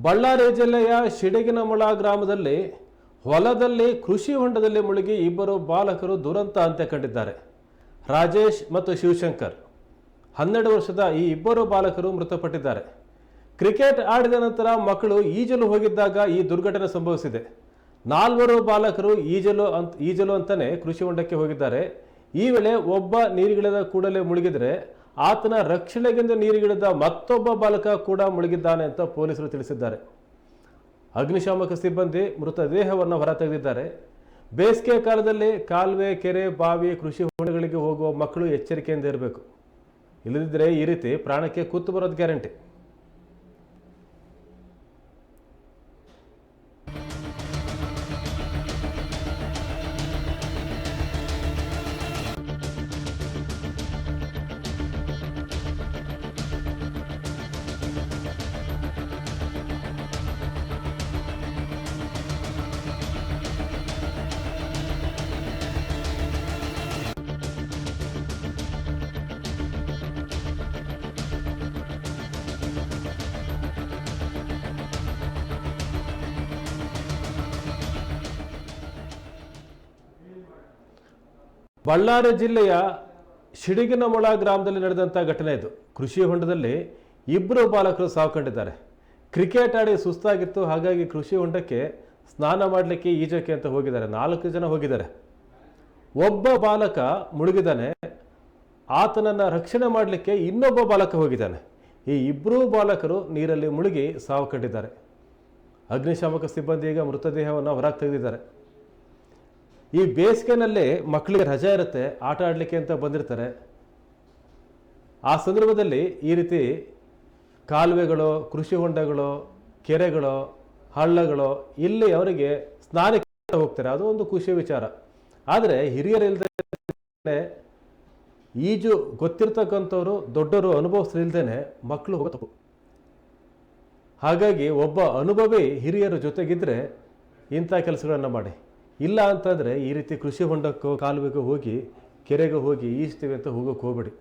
ಬಳ್ಳಾರಿ ಜಿಲ್ಲೆಯ ಶಿಡಗಿನಮಳ ಗ್ರಾಮದಲ್ಲಿ ಹೊಲದಲ್ಲಿ ಕೃಷಿ ಹೊಂಡದಲ್ಲಿ ಮುಳುಗಿ ಇಬ್ಬರು ಬಾಲಕರು ದುರಂತ ಅಂತ್ಯ ಕಂಡಿದ್ದಾರೆ. ರಾಜೇಶ್ ಮತ್ತು ಶಿವಶಂಕರ್ 12 ವರ್ಷದ ಈ ಇಬ್ಬರು ಬಾಲಕರು ಮೃತಪಟ್ಟಿದ್ದಾರೆ. ಕ್ರಿಕೆಟ್ ಆಡಿದ ನಂತರ ಮಕ್ಕಳು ಈಜಲು ಹೋಗಿದ್ದಾಗ ಈ ದುರ್ಘಟನೆ ಸಂಭವಿಸಿದೆ. 4 ಬಾಲಕರು ಈಜಲು ಅಂತಾನೆ ಕೃಷಿ ಹೊಂಡಕ್ಕೆ ಹೋಗಿದ್ದಾರೆ. ಈ ವೇಳೆ ಒಬ್ಬ ನೀರಿಗಿಳಿದ ಕೂಡಲೇ ಮುಳುಗಿದರೆ ಆತನ ರಕ್ಷಣೆಗೆಂದು ನೀರಿಗಿಳಿದ ಮತ್ತೊಬ್ಬ ಬಾಲಕ ಕೂಡ ಮುಳುಗಿದ್ದಾನೆ ಅಂತ ಪೊಲೀಸರು ತಿಳಿಸಿದ್ದಾರೆ. ಅಗ್ನಿಶಾಮಕ ಸಿಬ್ಬಂದಿ ಮೃತದೇಹವನ್ನು ಹೊರತೆಗೆದಿದ್ದಾರೆ. ಬೇಸಿಗೆ ಕಾಲದಲ್ಲಿ ಕಾಲುವೆ, ಕೆರೆ, ಬಾವಿ, ಕೃಷಿ ಹೊಂಡಗಳಿಗೆ ಹೋಗುವ ಮಕ್ಕಳು ಎಚ್ಚರಿಕೆಯಿಂದ ಇರಬೇಕು. ಇಲ್ಲದಿದ್ದರೆ ಈ ರೀತಿ ಪ್ರಾಣಕ್ಕೆ ಕುತ್ತು ಬರೋದು ಗ್ಯಾರಂಟಿ. ಬಳ್ಳಾರಿ ಜಿಲ್ಲೆಯ ಶಿಡಗಿನಮಳ ಗ್ರಾಮದಲ್ಲಿ ನಡೆದಂಥ ಘಟನೆ ಇದು. ಕೃಷಿ ಹೊಂಡದಲ್ಲಿ ಇಬ್ಬರು ಬಾಲಕರು ಸಾವು ಕಂಡಿದ್ದಾರೆ. ಕ್ರಿಕೆಟ್ ಆಡಿ ಸುಸ್ತಾಗಿತ್ತು, ಹಾಗಾಗಿ ಕೃಷಿ ಹೊಂಡಕ್ಕೆ ಸ್ನಾನ ಮಾಡಲಿಕ್ಕೆ, ಈಜಕ್ಕೆ ಅಂತ ಹೋಗಿದ್ದಾರೆ. 4 ಜನ ಹೋಗಿದ್ದಾರೆ. ಒಬ್ಬ ಬಾಲಕ ಮುಳುಗಿದ್ದಾನೆ. ಆತನನ್ನು ರಕ್ಷಣೆ ಮಾಡಲಿಕ್ಕೆ ಇನ್ನೊಬ್ಬ ಬಾಲಕ ಹೋಗಿದ್ದಾನೆ. ಈ ಇಬ್ಬರೂ ಬಾಲಕರು ನೀರಲ್ಲಿ ಮುಳುಗಿ ಸಾವು ಕಂಡಿದ್ದಾರೆ. ಅಗ್ನಿಶಾಮಕ ಸಿಬ್ಬಂದಿ ಈಗ ಮೃತದೇಹವನ್ನು ಹೊರಗೆ ತೆಗೆದಿದ್ದಾರೆ. ಈ ಬೇಸಿಗೆನಲ್ಲಿ ಮಕ್ಕಳಿಗೆ ರಜೆ ಇರುತ್ತೆ, ಆಟ ಆಡಲಿಕ್ಕೆ ಅಂತ ಬಂದಿರ್ತಾರೆ. ಆ ಸಂದರ್ಭದಲ್ಲಿ ಈ ರೀತಿ ಕಾಲುವೆಗಳು, ಕೃಷಿ ಹೊಂಡಗಳು, ಕೆರೆಗಳು, ಹಳ್ಳಗಳು ಇಲ್ಲಿ ಅವರಿಗೆ ಸ್ನಾನಕ್ಕೆ ಹೋಗ್ತಾರೆ. ಅದು ಒಂದು ಖುಷಿಯ ವಿಚಾರ. ಆದರೆ ಹಿರಿಯರಿಲ್ಲದೆ, ಈಜು ಗೊತ್ತಿರ್ತಕ್ಕಂಥವ್ರು, ದೊಡ್ಡವರು ಅನುಭವಿಸಲಿಲ್ಲದೇನೆ ಮಕ್ಕಳು ಹೋಗಬೇಕು. ಹಾಗಾಗಿ ಒಬ್ಬ ಅನುಭವಿ ಹಿರಿಯರ ಜೊತೆಗಿದ್ರೆ ಇಂಥ ಕೆಲಸಗಳನ್ನು ಮಾಡಿ. ಇಲ್ಲ ಅಂತಂದರೆ ಈ ರೀತಿ ಕೃಷಿ ಹೊಂಡಕ್ಕೋ ಕಾಲುವೆಗೂ ಹೋಗಿ, ಕೆರೆಗೆ ಹೋಗಿ ಈಜ್ತೀವಿ ಅಂತ ಹೋಗೋಕ್ಕೆ ಹೋಗಬೇಡಿ.